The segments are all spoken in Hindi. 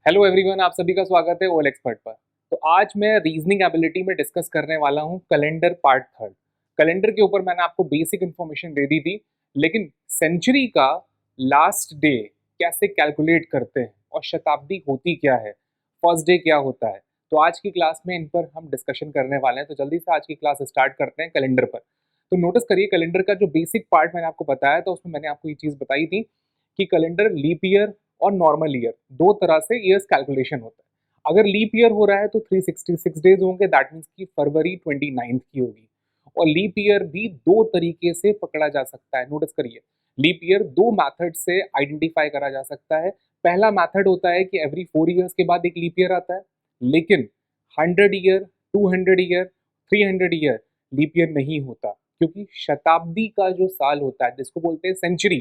हेलो एवरीवन, आप सभी का स्वागत है ओल एक्सपर्ट पर। तो आज मैं रीजनिंग एबिलिटी में डिस्कस करने वाला हूँ कैलेंडर पार्ट थर्ड। कैलेंडर के ऊपर मैंने आपको बेसिक इन्फॉर्मेशन दे दी थी, लेकिन सेंचुरी का लास्ट डे कैसे कैलकुलेट करते हैं और शताब्दी होती क्या है, फर्स्ट डे क्या होता है, तो आज की क्लास में इन पर हम डिस्कशन करने वाले हैं। तो जल्दी से आज की क्लास स्टार्ट करते हैं कैलेंडर पर। तो नोटिस करिए, कैलेंडर का जो बेसिक पार्ट मैंने आपको बताया था उसमें मैंने आपको ये चीज़ बताई थी कि कैलेंडर लीप ईयर और नॉर्मल ईयर दो तरह से ईयर्स कैलकुलेशन होता है। अगर लीप ईयर हो रहा है तो 366 डेज होंगे, दैट मीन्स कि फरवरी 29 की होगी। और लीप ईयर भी दो तरीके से पकड़ा जा सकता है। नोटिस करिए, लीप ईयर दो मैथड से आइडेंटिफाई करा जा सकता है। पहला मैथड होता है कि एवरी 4 ईयर्स के बाद एक लीप ईयर आता है, लेकिन 100 year, 200 year, 300 year leap year नहीं होता, क्योंकि शताब्दी का जो साल होता है जिसको बोलते हैं सेंचुरी,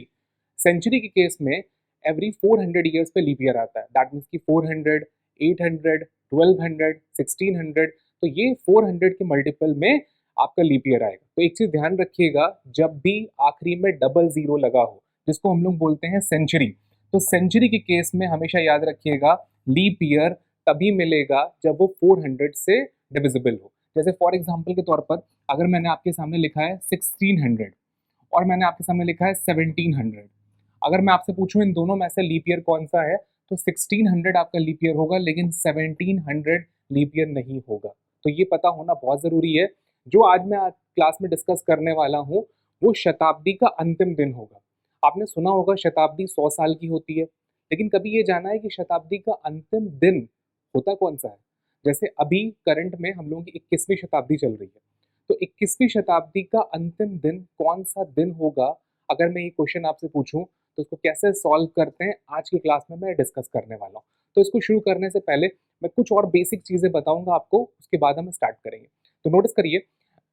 सेंचुरी के केस में एवरी 400 ईयर्स पे लीप ईयर आता है। दैट मीन्स कि 400, 800, 1200, 1600, तो ये 400 के मल्टीपल में आपका लीप ईयर आएगा। तो एक चीज ध्यान रखिएगा, जब भी आखिरी में डबल जीरो लगा हो जिसको हम लोग बोलते हैं सेंचुरी, तो सेंचुरी के केस में हमेशा याद रखिएगा लीप ईयर तभी मिलेगा जब वो 400 से डिविजिबल हो। जैसे फॉर एग्जाम्पल के तौर पर अगर मैंने आपके सामने लिखा है 1600 और मैंने आपके सामने लिखा है 1700, अगर मैं आपसे पूछूं इन दोनों में से लीप ईयर कौन सा है, तो 1600 आपका लीप ईयर होगा, लेकिन 1700 लीप ईयर नहीं होगा। तो ये पता होना बहुत ज़रूरी है। जो आज मैं आज क्लास में डिस्कस करने वाला हूँ वो शताब्दी का अंतिम दिन होगा। आपने सुना होगा शताब्दी 100 साल की होती है, लेकिन कभी ये जाना है कि शताब्दी का अंतिम दिन होता कौन सा है। जैसे अभी करंट में हम लोगों की 21वीं शताब्दी चल रही है, तो 21वीं शताब्दी का अंतिम दिन कौन सा दिन होगा, अगर मैं ये क्वेश्चन आपसे पूछूं तो उसको कैसे सॉल्व करते हैं आज की क्लास में मैं डिस्कस करने वाला हूँ। तो इसको शुरू करने से पहले मैं कुछ और बेसिक चीज़ें बताऊंगा आपको, उसके बाद हम स्टार्ट करेंगे। तो नोटिस करिए,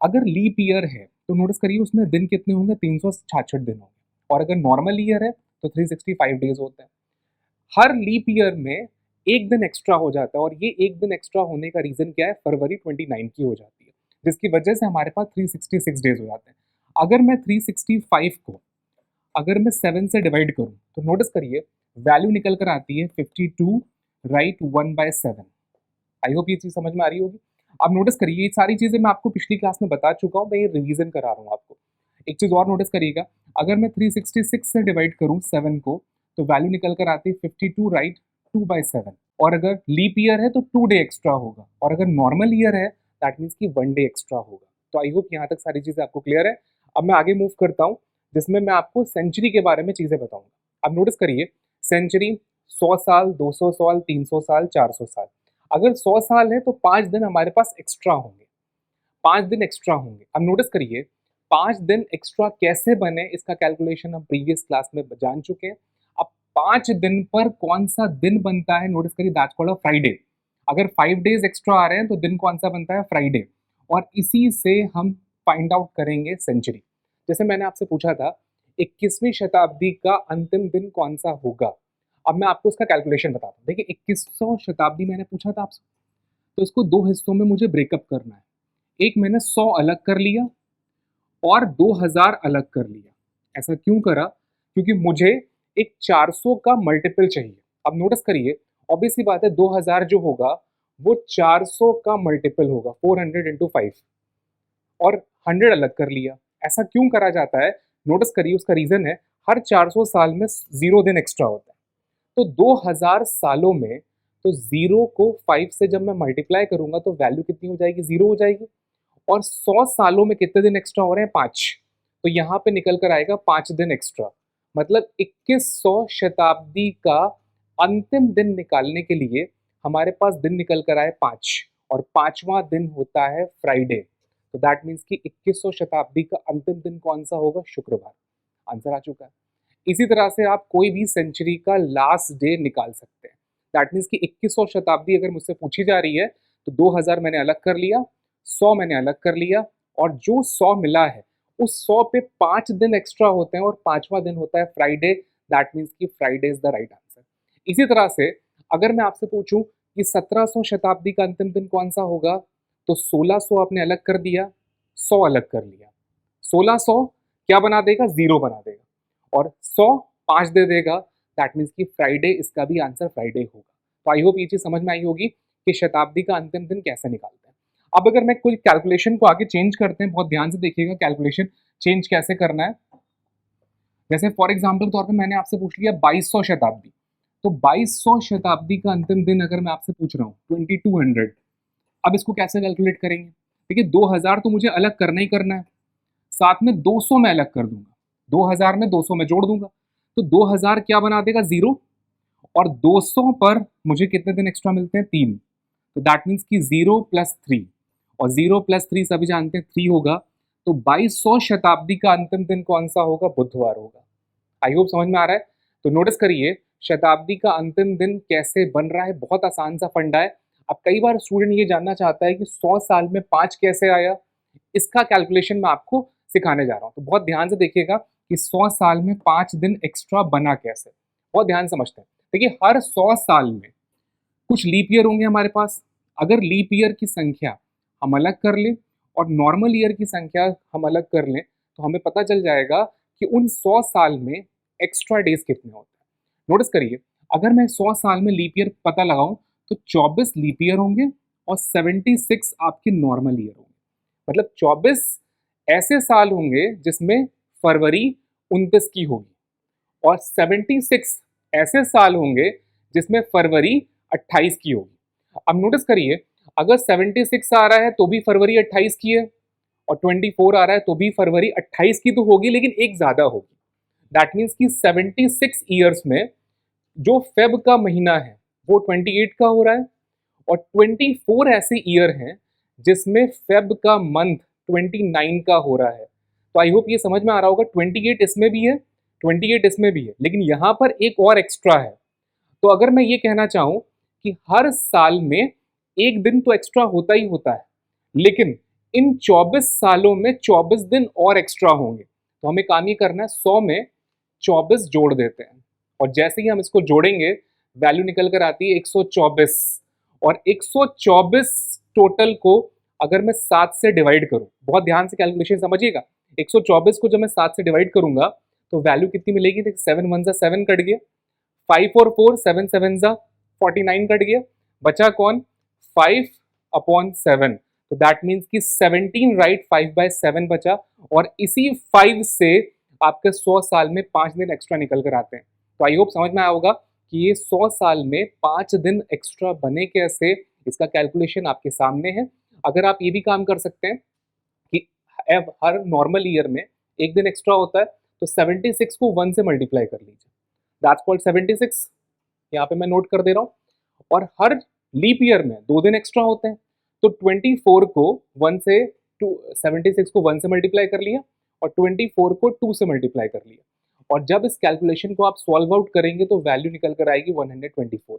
अगर लीप ईयर है तो नोटिस करिए उसमें दिन कितने होंगे, 366 दिन होंगे। और अगर नॉर्मल ईयर है तो 365 डेज होते हैं। हर लीप ईयर में एक दिन एक्स्ट्रा हो जाता है, और ये एक दिन एक्स्ट्रा होने का रीजन क्या है, फरवरी 29 की हो जाती है, जिसकी वजह से हमारे पास 366 डेज हो जाते हैं। अगर मैं 365 को अगर मैं 7 से डिवाइड करूं तो नोटिस करिए वैल्यू निकल कर आती है 52, राइट 1/7। आई होप ये चीज समझ में आ रही होगी। अब नोटिस करिए, ये सारी चीजें मैं आपको पिछली क्लास में बता चुका हूँ, मैं ये रिवीजन करा रहा हूँ आपको। एक चीज और नोटिस करिएगा, अगर मैं 366 से डिवाइड करूँ 7 को तो वैल्यू निकल कर आती है 52, राइट 2/7। और अगर लीप ईयर है तो 2 डे एक्स्ट्रा होगा, और अगर नॉर्मल ईयर है दैट मीन्स कि 1 डे एक्स्ट्रा होगा। तो आई होप यहाँ तक सारी चीजें आपको क्लियर है। अब मैं आगे मूव करता हूँ, जिसमें मैं आपको सेंचुरी के बारे में चीजें बताऊंगा। अब नोटिस करिए, सेंचुरी 100 साल, 200 साल, 300 साल, 400 साल। अगर 100 साल है तो 5 दिन हमारे पास एक्स्ट्रा होंगे, 5 दिन एक्स्ट्रा होंगे। अब नोटिस करिए 5 दिन एक्स्ट्रा कैसे बने, इसका कैलकुलेशन हम प्रीवियस क्लास में जान चुके हैं। अब 5 दिन पर कौन सा दिन बनता है, नोटिस करिए दैट्स कॉल्ड अ फ्राइडे। अगर 5 डेज एक्स्ट्रा आ रहे हैं तो दिन कौन सा बनता है, फ्राइडे। और इसी से हम फाइंड आउट करेंगे सेंचुरी। जैसे मैंने आपसे पूछा था 21वीं शताब्दी का अंतिम दिन कौन सा होगा, अब मैं आपको इसका कैलकुलेशन बताता हूँ। देखिए 2100 शताब्दी मैंने पूछा था आपसे, तो इसको दो हिस्सों में मुझे ब्रेकअप करना है। एक मैंने 100 अलग कर लिया और 2000 अलग कर लिया। ऐसा क्यों करा, क्योंकि मुझे एक 400 का मल्टीपल चाहिए। अब नोटिस करिए, ऑब्वियसली बात है 2000 जो होगा वो 400 का मल्टीपल होगा, 400 इंटू 5, और 100 अलग कर लिया। ऐसा क्यों करा जाता है, नोटिस करिए उसका रीजन है, हर 400 साल में 0 दिन एक्स्ट्रा होता है। तो 2000 सालों में तो 0 को 5 से जब मैं मल्टीप्लाई करूंगा तो वैल्यू कितनी हो जाएगी, 0 हो जाएगी। और 100 सालों में कितने दिन एक्स्ट्रा हो रहे हैं, 5। तो यहाँ पे निकल कर आएगा 5 दिन एक्स्ट्रा। मतलब 2100 शताब्दी का अंतिम दिन निकालने के लिए हमारे पास दिन निकल कर आए 5, और पांचवा दिन होता है फ्राइडे। तो दैट मीन्स कि 2100 शताब्दी का अंतिम दिन कौन सा होगा, शुक्रवार। आंसर आ चुका है। इसी तरह से आप कोई भी सेंचुरी का लास्ट डे निकाल सकते हैं। दैट मीन्स कि 2100 शताब्दी अगर मुझसे पूछी जा रही है तो 2000 मैंने अलग कर लिया, 100 मैंने अलग कर लिया, और जो 100 मिला है उस 100 पे 5 दिन एक्स्ट्रा होते हैं, और पांचवा दिन होता है फ्राइडे। दैट मीन्स कि Friday is the right answer. इसी तरह से अगर मैं आपसे पूछूं कि 1700 शताब्दी का अंतिम दिन कौन सा होगा, तो 1600 आपने अलग कर दिया, 100 अलग कर लिया। 1600 क्या बना देगा, 0 बना देगा, और 100 5 दे देगा। दैट मीन्स कि फ्राइडे, इसका भी आंसर फ्राइडे होगा। तो आई होप ये चीज समझ में आई होगी कि शताब्दी का अंतिम दिन कैसे निकालते हैं। अब अगर मैं कोई कैलकुलेशन को आगे चेंज करते हैं, बहुत ध्यान से देखिएगा कैलकुलेशन चेंज कैसे करना है। जैसे फॉर एग्जाम्पल तौर पे मैंने आपसे पूछ लिया 2200 शताब्दी, तो 2200 शताब्दी का अंतिम दिन अगर मैं आपसे पूछ रहा हूँ 2200, अब इसको कैसे कैलकुलेट करेंगे? देखिए 2000 तो मुझे अलग करना ही करना है, साथ में 200 में अलग कर दूंगा, 2000 में 200 में जोड़ दूंगा, तो 2000 क्या बना देगा? 0, और 200 पर मुझे कितने दिन एक्स्ट्रा मिलते हैं? 3, तो दैट मीन्स कि 0 + 3, और 0 + 3 सभी जानते हैं 3 होगा, तो 2200 शताब्दी का अंतिम दिन कौन सा होगा? बुधवार होगा। आई होप समझ में आ रहा है। तो नोटिस करिए शताब्दी का अंतिम दिन कैसे बन रहा है, बहुत आसान सा फंडा है। अब कई बार स्टूडेंट ये जानना चाहता है कि 100 साल में 5 कैसे आया, इसका कैलकुलेशन मैं आपको सिखाने जा रहा हूँ। तो बहुत ध्यान से देखिएगा कि 100 साल में 5 दिन एक्स्ट्रा बना कैसे, बहुत ध्यान समझते हैं। देखिए हर 100 साल में कुछ लीप ईयर होंगे हमारे पास। अगर लीप ईयर की संख्या हम अलग कर लें और नॉर्मल ईयर की संख्या हम अलग कर लें, तो हमें पता चल जाएगा कि उन 100 साल में एक्स्ट्रा डेज कितने होते हैं। नोटिस करिए, अगर मैं 100 साल में लीप ईयर पता लगाऊं तो 24 लीप ईयर होंगे और 76 आपके नॉर्मल ईयर होंगे। मतलब 24 ऐसे साल होंगे जिसमें फरवरी 29 की होगी, और 76 ऐसे साल होंगे जिसमें फरवरी 28 की होगी। अब नोटिस करिए, अगर 76 आ रहा है तो भी फरवरी 28 की है, और 24 आ रहा है तो भी फरवरी 28 की तो होगी, लेकिन एक ज्यादा होगी। दैट मीन्स कि 76 ईयर्स में जो फेब का महीना है वो 28 का हो रहा है, और 24 ऐसे ईयर हैं जिसमें फेब का मंथ 29 का हो रहा है। तो आई होप ये समझ में आ रहा होगा, 28 इसमें भी है, 28 इसमें भी है, लेकिन यहाँ पर एक और एक्स्ट्रा है। तो अगर मैं ये कहना चाहूँ कि हर साल में एक दिन तो एक्स्ट्रा होता ही होता है, लेकिन इन 24 सालों में 24 दिन और एक्स्ट्रा होंगे। तो हमें काम ये करना है, 100 में 24 जोड़ देते हैं, और जैसे ही हम इसको जोड़ेंगे वैल्यू निकल कर आती है 124, और 124 टोटल को अगर मैं 7 से डिवाइड करूं, बहुत ध्यान से कैलकुलेशन समझिएगा, 124 को जब मैं 7 से डिवाइड करूंगा तो वैल्यू कितनी मिलेगी? 7 1 7 कट गया, 5 और 4 7 7 49 कट गया, बचा कौन? 5/7। तो दैट मीन्स कि 17 राइट, 5/7 बचा, और इसी 5 से आपके 100 साल में 5 दिन एक्स्ट्रा निकल कर आते हैं। तो आई होप समझ में आया होगा कि ये 100 साल में 5 दिन एक्स्ट्रा बने कैसे, इसका कैलकुलेशन आपके सामने है। अगर आप ये भी काम कर सकते हैं कि हर नॉर्मल ईयर में एक दिन एक्स्ट्रा होता है, तो 76 को 1 से मल्टीप्लाई कर लीजिए, दैट्स कॉल्ड 76, यहाँ पे मैं नोट कर दे रहा हूँ। और हर लीप ईयर में 2 दिन एक्स्ट्रा होते हैं, तो 24 को 1 से 76 को 1 से मल्टीप्लाई कर लिया, और 24 को 2 से मल्टीप्लाई कर लिया, और जब इस कैलकुलेशन को आप सॉल्व आउट करेंगे तो वैल्यू निकल कर आएगी 124।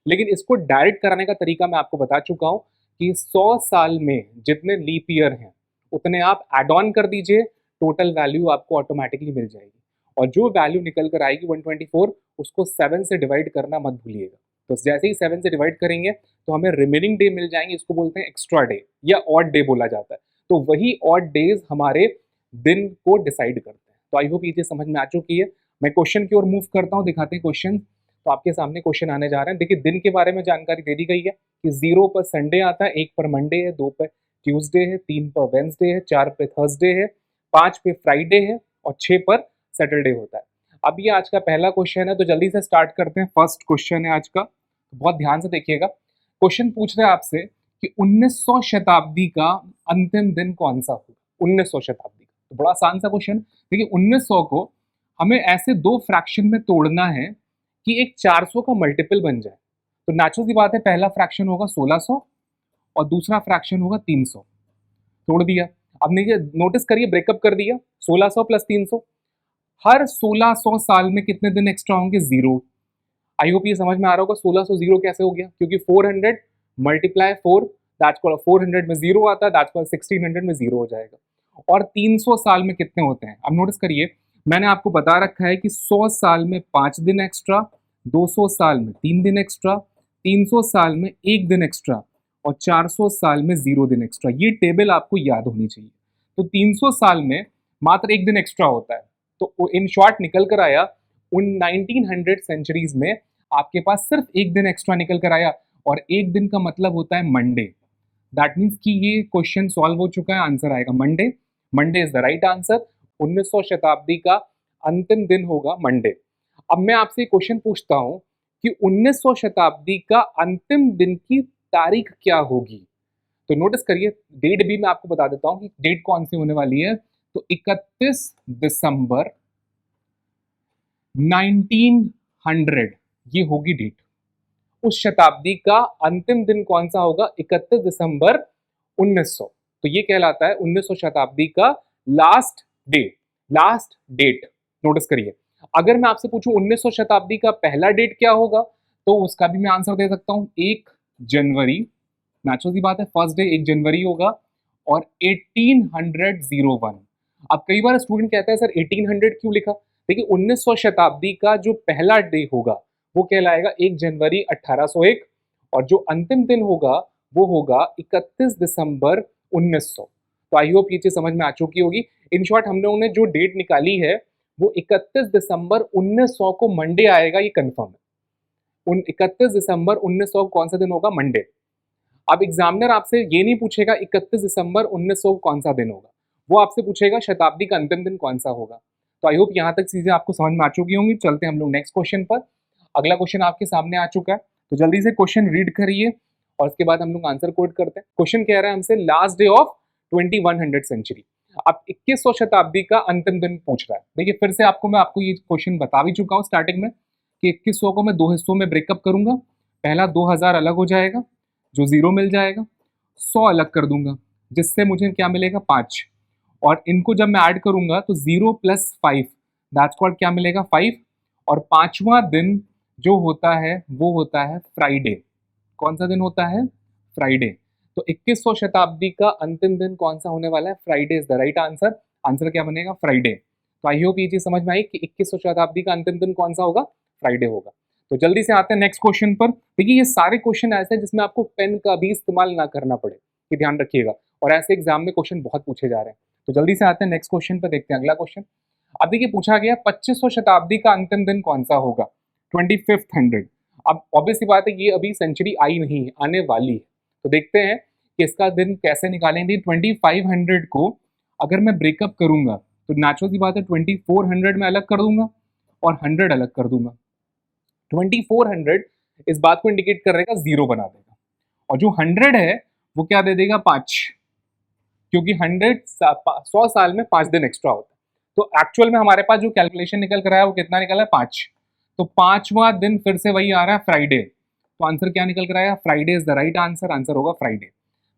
लेकिन इसको डायरेक्ट कराने का तरीका मैं आपको बता चुका हूँ कि 100 साल में जितने लीप ईयर हैं उतने आप एड ऑन कर दीजिए, टोटल वैल्यू आपको ऑटोमेटिकली मिल जाएगी, और जो वैल्यू निकल कर आएगी 124 उसको 7 से डिवाइड करना मत भूलिएगा। तो जैसे ही 7 से डिवाइड करेंगे तो हमें रिमेनिंग डे मिल जाएंगे, इसको बोलते हैं एक्स्ट्रा डे या ऑड डे बोला जाता है। तो वही ऑड डेज हमारे दिन को डिसाइड करते हैं। तो आई होप ये चीज समझ में आ चुकी है। मैं क्वेश्चन की ओर मूव करता हूँ, दिखाते हैं क्वेश्चन। तो आपके सामने क्वेश्चन आने जा रहे हैं। देखिए दिन के बारे में जानकारी दे दी गई है कि 0 पर संडे आता है, 1 पर मंडे है, 2 पर ट्यूसडे है, 3 पर वेंसडे है, 4 पे थर्सडे है, 5 पे फ्राइडे है, और 6 पर सैटरडे होता है। अब ये आज का पहला क्वेश्चन है, तो जल्दी से स्टार्ट करते हैं। फर्स्ट क्वेश्चन है आज का, तो बहुत ध्यान से देखिएगा। क्वेश्चन पूछ रहे हैं आपसे कि 1900 शताब्दी का अंतिम दिन कौन सा होगा? 1900 शताब्दी का, तो बड़ा आसान सा क्वेश्चन। देखिए 1900 को हमें ऐसे 2 फ्रैक्शन में तोड़ना है कि एक 400 का मल्टीपल बन जाए। तो नेचुरल सी बात है, पहला फ्रैक्शन होगा 1600 और दूसरा फ्रैक्शन होगा 300। तोड़ दिया। अब नोटिस करिए, ब्रेकअप कर दिया, 1600 + 300। हर 1600 साल में कितने दिन एक्स्ट्रा होंगे? 0। आई होप ये समझ में आ रहा होगा 1600 0 कैसे हो गया, क्योंकि 400 × 4 दैट्स कॉल्ड 400 में 0 आता है, दैट्स कॉल्ड 1600 में 0 हो जाएगा। और 300 साल में कितने होते हैं? अब नोटिस करिए, मैंने आपको बता रखा है कि 100 साल में 5 दिन एक्स्ट्रा, 200 साल में 3 दिन एक्स्ट्रा, 300 साल में 1 दिन एक्स्ट्रा, और 400 साल में 0 दिन एक्स्ट्रा। ये टेबल आपको याद होनी चाहिए। तो 300 साल में मात्र 1 दिन एक्स्ट्रा होता है। तो इन शॉर्ट निकल कर आया, उन 1900 सेंचुरीज में आपके पास सिर्फ एक दिन एक्स्ट्रा निकल कर आया, और एक दिन का मतलब होता है मंडे। दैट मीन्स कि ये क्वेश्चन सॉल्व हो चुका है, आंसर आएगा Monday. Monday is the right answer. 1900 शताब्दी का अंतिम दिन होगा मंडे। अब मैं आपसे क्वेश्चन पूछता हूं कि 1900 शताब्दी का अंतिम दिन की तारीख क्या होगी। तो नोटिस करिए, डेट भी मैं आपको बता देता हूं कि डेट कौन सी होने वाली है। तो 31 दिसंबर 1900 ये होगी डेट। उस शताब्दी का अंतिम दिन कौन सा होगा? 31 दिसंबर 1900। तो ये कहलाता है 1900 शताब्दी का last day, last date. Notice करिए, अगर मैं आपसे पूछूं 1900 शताब्दी का पहला डेट क्या होगा, तो उसका भी मैं आंसर दे सकता हूं, 1 जनवरी। नेचुरल सी बात है, फर्स्ट डे 1 जनवरी होगा, और 1801। अब कई बार स्टूडेंट कहता है सर 1800 क्यों लिखा? देखिए 1900 शताब्दी का जो पहला डे होगा वो कहलाएगा 1 जनवरी 1801, और जो अंतिम दिन होगा वो होगा 31 दिसंबर 1900। तो आई होप ये चीज समझ में आ चुकी होगी। इन शॉर्ट हम लोगों ने जो डेट निकाली है वो 31 दिसंबर 1900 को मंडे आएगा, ये कंफर्म है। 31 दिसंबर 1900 कौन सा दिन होगा? मंडे। अब एग्जामिनर आपसे ये नहीं पूछेगा 31 दिसंबर 1900 कौन सा दिन होगा, वो आपसे पूछेगा शताब्दी का अंतिम दिन कौन सा होगा। तो आई होप यहाँ तक चीजें आपको समझ में आ चुकी होंगी। चलते हैं हम लोग नेक्स्ट क्वेश्चन पर। अगला क्वेश्चन आपके सामने आ चुका है, तो जल्दी से क्वेश्चन रीड करिए और उसके बाद हम लोग आंसर कोड करते हैं। क्वेश्चन कह रहा है हमसे लास्ट डे ऑफ 2100 सेंचुरी। अब 2100 शताब्दी का अंतिम दिन पूछ रहा है। देखिए फिर से मैं आपको ये क्वेश्चन बता भी चुका हूँ स्टार्टिंग में कि 2100 को मैं 2 हिस्सों में ब्रेकअप करूंगा। पहला 2000 अलग हो जाएगा, जो 0 मिल जाएगा। 100 अलग कर दूंगा, जिससे मुझे क्या मिलेगा? 5। और इनको जब मैं ऐड करूंगा तो 0 + 5 दैट्स कॉल्ड क्या मिलेगा? 5। और पांचवा दिन जो होता है वो होता है फ्राइडे। कौन सा दिन होता है? फ्राइडे। तो 2100 शताब्दी का अंतिम दिन कौन सा होने वाला है? Friday is the right answer. Answer क्या बनेगा? फ्राइडे। तो आई होप ये चीज समझ में आई कि 2100 शताब्दी का अंतिम दिन कौन सा होगा? फ्राइडे होगा। तो जल्दी से आते हैं नेक्स्ट क्वेश्चन पर। देखिए ये सारे क्वेश्चन ऐसे हैं जिसमें आपको पेन का भी इस्तेमाल ना करना पड़े, ये ध्यान रखिएगा। और ऐसे एग्जाम में क्वेश्चन बहुत पूछे जा रहे हैं। तो जल्दी से आते हैं नेक्स्ट क्वेश्चन पर, देखते हैं अगला क्वेश्चन। अब देखिए पूछा गया 2500 शताब्दी का अंतिम दिन कौन सा होगा? 2500। अब ऑब्वियस सी बात है ये अभी सेंचुरी आई नहीं है, आने वाली है। तो देखते हैं कि इसका दिन कैसे निकालेंगे। 2500 को अगर मैं ब्रेकअप करूंगा तो नेचुरल सी बात है 2400 में अलग कर दूंगा और 100 अलग कर दूंगा। 2400 इस बात को इंडिकेट कर रहेगा, 0 बना देगा। और जो 100 है वो क्या दे देगा? 5, क्योंकि 100 साल में 5 दिन एक्स्ट्रा होता है। तो एक्चुअल में हमारे पास जो कैलकुलेशन निकल कर आया है वो कितना निकला है? 5। तो पांचवा दिन फिर से वही आ रहा है, फ्राइडे। तो आंसर क्या निकल कर आया? Friday is the right answer. Answer होगा फ्राइडे।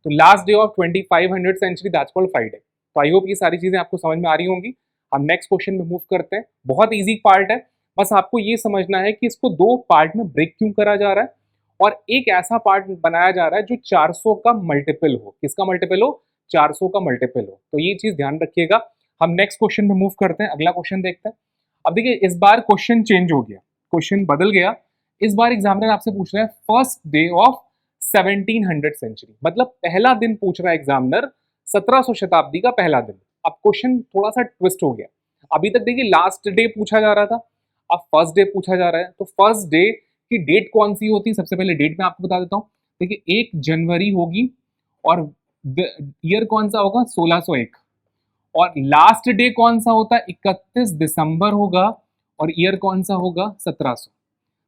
तो last day of 2500 century that's called Friday. तो आई होप ये सारी चीजें आपको समझ में आ रही होंगी। हम नेक्स्ट क्वेश्चन में मूव करते हैं। बहुत इजी पार्ट है, बस आपको ये समझना है कि इसको 2 पार्ट में ब्रेक क्यों करा जा रहा है, और एक ऐसा पार्ट बनाया जा रहा है जो 400 का मल्टीपल हो। किसका मल्टीपल हो? 400 का मल्टीपल हो। तो ये चीज ध्यान रखिएगा। हम नेक्स्ट क्वेश्चन में मूव करते हैं, अगला क्वेश्चन देखते हैं। अब देखिए इस बार क्वेश्चन चेंज हो गया, क्वेश्चन बदल गया। इस बार एग्जामिनर आपसे पूछ रहा है फर्स्ट डे ऑफ 1700 सेंचुरी, मतलब पहला दिन पूछ रहा है एग्जामिनर, 1700 शताब्दी का पहला दिन। अब क्वेश्चन थोड़ा सा ट्विस्ट हो गया। अभी तक देखिए लास्ट डे पूछा जा रहा था, अब फर्स्ट डे पूछा जा रहा है। तो फर्स्ट डे की डेट कौन सी होती है? सबसे पहले डेट मैं आपको बता देता हूँ। देखिए 1 जनवरी होगी, और ईयर कौन सा होगा? 1601। और लास्ट डे कौन सा होता है? 31 दिसंबर होगा, और ईयर कौन सा होगा? 1700।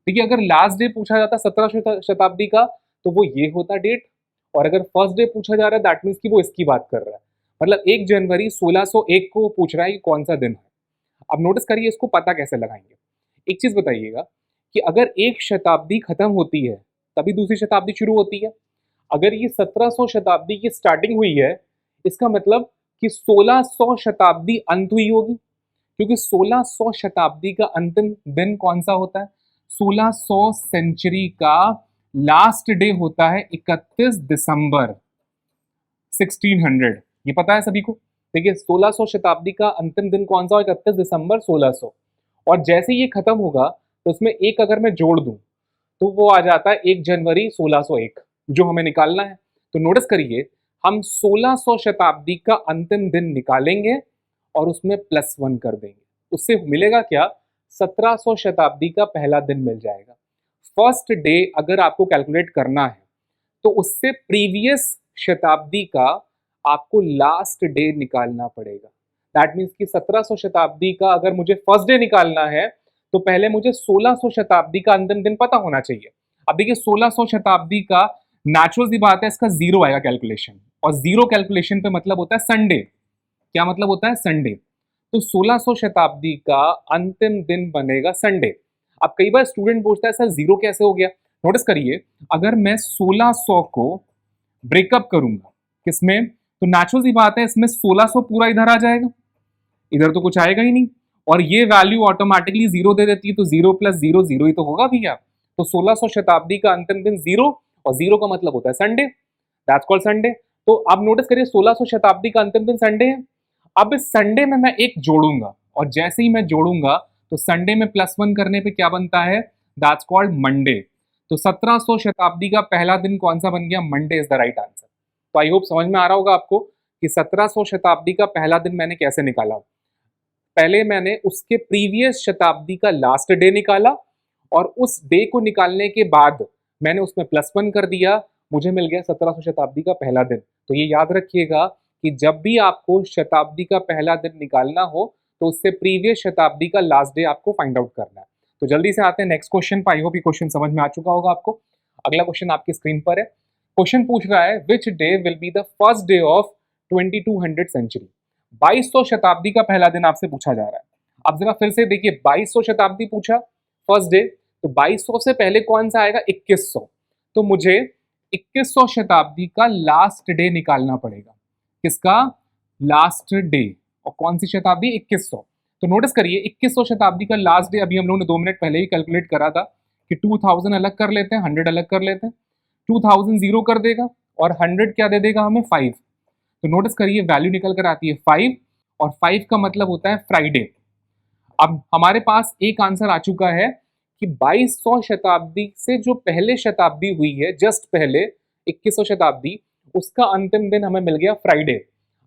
देखिए अगर लास्ट डे पूछा जाता 17 शताब्दी का तो वो ये होता डेट, और अगर फर्स्ट डे पूछा जा रहा है दैट मीन्स कि वो इसकी बात कर रहा है। मतलब 1 जनवरी 1601 को पूछ रहा है कि कौन सा दिन है। अब नोटिस करिए इसको पता कैसे लगाएंगे। एक चीज बताइएगा कि अगर एक शताब्दी खत्म होती है तभी दूसरी शताब्दी शुरू होती है। अगर ये 1700 शताब्दी की स्टार्टिंग हुई है, इसका मतलब कि 1600 शताब्दी अंत हुई होगी, क्योंकि 1600 शताब्दी का अंतिम दिन कौन सा होता है? 1600 सेंचुरी का लास्ट डे होता है 31 दिसंबर 1600। ये पता है सभी को। देखिए 1600 शताब्दी का अंतिम दिन कौन सा हो? 31 दिसंबर 1600। और जैसे ये खत्म होगा तो उसमें एक अगर मैं जोड़ दूं तो वो आ जाता है 1 जनवरी 1601, जो हमें निकालना है। तो नोटिस करिए हम 1600 शताब्दी का अंतिम दिन निकालेंगे और उसमें +1 कर देंगे। उससे मिलेगा क्या? 1700 शताब्दी का पहला दिन मिल जाएगा। फर्स्ट डे अगर आपको कैलकुलेट करना है तो उससे प्रीवियस शताब्दी का आपको लास्ट डे निकालना पड़ेगा। दैट मीन्स कि 1700 शताब्दी का अगर मुझे फर्स्ट डे निकालना है तो पहले मुझे 1600 शताब्दी का अंतिम दिन पता होना चाहिए। अब देखिए 1600 शताब्दी का नेचुरल सी बात है, इसका जीरो आएगा कैलकुलेशन, और जीरो कैलकुलेशन पे मतलब होता है संडे। क्या मतलब होता है? संडे। तो 1600 शताब्दी का अंतिम दिन बनेगा संडे। अब कई बार स्टूडेंट पूछता है सर जीरो कैसे हो गया? नोटिस करिए, अगर मैं 1600 को ब्रेकअप करूंगा किसमें, तो नेचुरल सी बात है इसमें 1600 पूरा इधर आ जाएगा, इधर तो कुछ आएगा ही नहीं, और ये वैल्यू ऑटोमेटिकली जीरो दे देती है, तो जीरो प्लस जीरो जीरो ही तो होगा भैया। तो 1600 शताब्दी का अंतिम दिन जीरो, और जीरो का मतलब होता है संडे, दैट्स कॉल्ड संडे। तो अब नोटिस करिए 1600 शताब्दी का अंतिम दिन संडे है। अब इस संडे में मैं एक जोड़ूंगा, और जैसे ही मैं जोड़ूंगा तो संडे में +1 करने पे क्या बनता है? That's called Monday. तो 1700 शताब्दी का पहला दिन कौन सा बन गया? Monday is the right answer. तो आई होप समझ में आ रहा होगा आपको कि 1700 शताब्दी का पहला दिन मैंने कैसे निकाला। पहले मैंने उसके प्रीवियस शताब्दी का लास्ट डे निकाला, और उस डे को निकालने के बाद मैंने उसमें +1 कर दिया, मुझे मिल गया 1700 शताब्दी का पहला दिन। तो ये याद रखिएगा कि जब भी आपको शताब्दी का पहला दिन निकालना हो तो उससे प्रीवियस शताब्दी का लास्ट डे आपको फाइंड आउट करना है। तो जल्दी से आते हैं नेक्स्ट क्वेश्चन पर। आई होप ये क्वेश्चन समझ में आ चुका होगा आपको। अगला क्वेश्चन आपकी स्क्रीन पर है। क्वेश्चन पूछ रहा है which day will be the first day of 2200 century. 2200 शताब्दी का पहला दिन आपसे पूछा जा रहा है। अब जरा फिर से देखिए, 2200 शताब्दी पूछा फर्स्ट डे, तो 2200 से पहले कौन सा आएगा? 2100। तो मुझे 2100 शताब्दी का लास्ट डे निकालना पड़ेगा। किसका? Last day. और कौन सी शताब्दी? 2100। तो नोटिस करिए 2100 शताब्दी का लास्ट डे अभी हम लोगों ने 2 मिनट पहले ही कैलकुलेट करा था कि 2000 अलग कर लेते हैं, 100 अलग कर लेते हैं, 2000 जीरो कर देगा और 100 क्या दे देगा हमें? 5। तो नोटिस करिए वैल्यू निकल कर आती है 5, और 5 का मतलब होता है फ्राइडे। अब हमारे पास एक आंसर आ चुका है कि 2200 शताब्दी से जो पहले शताब्दी हुई है, जस्ट पहले 2100 शताब्दी, उसका अंतिम दिन हमें मिल गया फ्राइडे।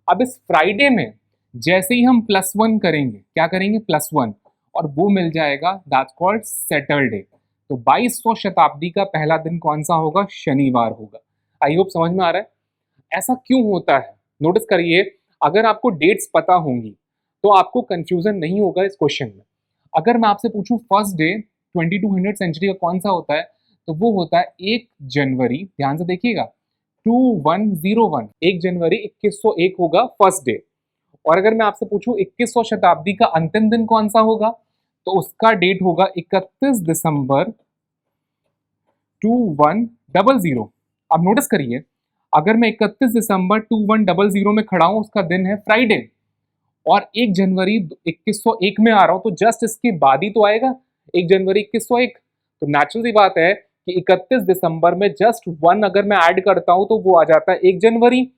अब इस फ्राइडे में जैसे ही हम +1 करेंगे, क्या करेंगे? +1, और वो मिल जाएगा दैट्स कॉल्ड सैटरडे। तो 2200 शताब्दी का पहला दिन कौन सा होगा? शनिवार होगा। आई होप समझ में आ रहा है। ऐसा क्यों होता है? नोटिस करिए, अगर आपको डेट्स पता होंगी तो आपको कंफ्यूजन नहीं होगा इस क्वेश्चन में। अगर मैं आपसे पूछूं फर्स्ट डे 2200 सेंचुरी का कौन सा होता है, तो वो होता है 1 जनवरी, ध्यान से देखिएगा, 2101, 1 जनवरी 2101 होगा फर्स्ट डे। और अगर मैं आपसे पूछूं 2100 शताब्दी का अंतिम दिन कौन सा होगा, तो उसका डेट होगा 31 दिसंबर 2100। अब नोटिस करिए, अगर मैं 31 दिसंबर 2100 में खड़ा हूं, उसका दिन है फ्राइडे, और 1 जनवरी 2101 में आ रहा हूं, तो जस्ट इसके बाद ही तो आएगा 1 जनवरी 2101। तो नेचुरल सी बात है कि 31 दिसंबर में जस्ट 1 अगर मैं ऐड करता हूं तो वो आ जाता है 1 जनवरी,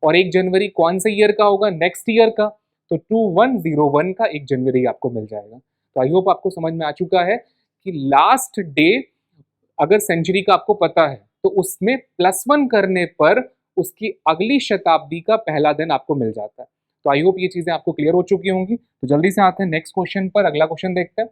और 1 जनवरी कौन से ईयर का होगा? नेक्स्ट ईयर का। तो 2101 का 1 जनवरी आपको मिल जाएगा। तो आई होप आपको समझ में आ चुका है कि लास्ट डे अगर सेंचुरी का आपको पता है तो उसमें +1 करने पर उसकी अगली शताब्दी का पहला दिन आपको मिल जाता है। तो आई होप ये चीजें आपको क्लियर हो चुकी होंगी। तो जल्दी से आते हैं नेक्स्ट क्वेश्चन पर। अगला क्वेश्चन देखते हैं।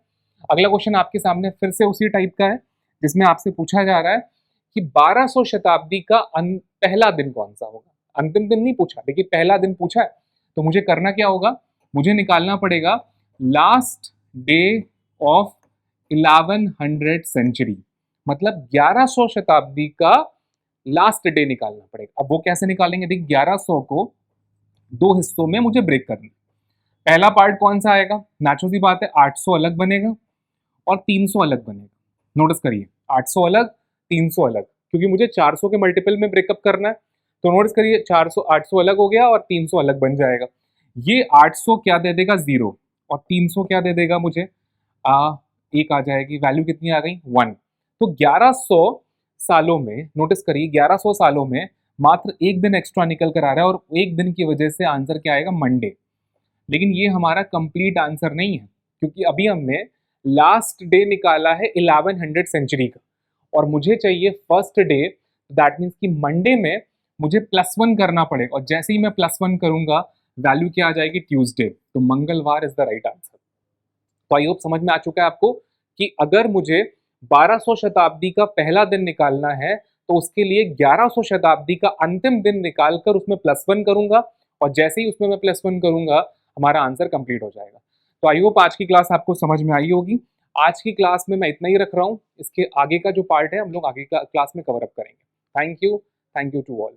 अगला क्वेश्चन आपके सामने फिर से उसी टाइप का है, जिसमें आपसे पूछा जा रहा है कि 1200 शताब्दी का पहला दिन कौन सा होगा। अंतिम दिन नहीं पूछा, लेकिन पहला दिन पूछा है। तो मुझे करना क्या होगा? मुझे निकालना पड़ेगा लास्ट डे ऑफ 1100 सेंचुरी, मतलब 1100 शताब्दी का लास्ट डे निकालना पड़ेगा। अब वो कैसे निकालेंगे? देखिए 1100 को 2 हिस्सों में मुझे ब्रेक करना है। पहला पार्ट कौन सा आएगा? नेचुरल सी बात है 800 अलग बनेगा और 300 अलग बनेगा। नोटिस करिए 800 अलग, 300 अलग, क्योंकि मुझे 400 के मल्टीपल में ब्रेकअप करना है। तो नोटिस करिए 400 800 अलग हो गया और 300 अलग बन जाएगा। ये 800 क्या दे देगा? 0, और 300 क्या दे देगा मुझे? एक आ जाएगी, वैल्यू कितनी आ गई? 1। तो 1100 सालों में, नोटिस करिए 1100 सालों में मात्र एक दिन एक्स्ट्रा निकल कर आ रहा है, और एक दिन की वजह से आंसर क्या आएगा? मंडे। लेकिन ये हमारा कंप्लीट आंसर नहीं है, क्योंकि अभी हमने लास्ट डे निकाला है 1100 सेंचुरी का, और मुझे चाहिए फर्स्ट डे। दैट मीन्स कि मंडे में मुझे +1 करना पड़ेगा, और जैसे ही मैं +1 करूंगा वैल्यू क्या आ जाएगी? ट्यूसडे। तो मंगलवार इज द राइट आंसर। तो आई होप समझ में आ चुका है आपको कि अगर मुझे 1200 शताब्दी का पहला दिन निकालना है तो उसके लिए 1100 शताब्दी का अंतिम दिन निकालकर उसमें +1 करूंगा, और जैसे ही उसमें मैं +1 करूंगा हमारा आंसर कंप्लीट हो जाएगा। तो आई होप आज की क्लास आपको समझ में आई होगी। आज की क्लास में मैं इतना ही रख रहा हूँ, इसके आगे का जो पार्ट है हम लोग आगे क्लास में कवर अप करेंगे। Thank you to all.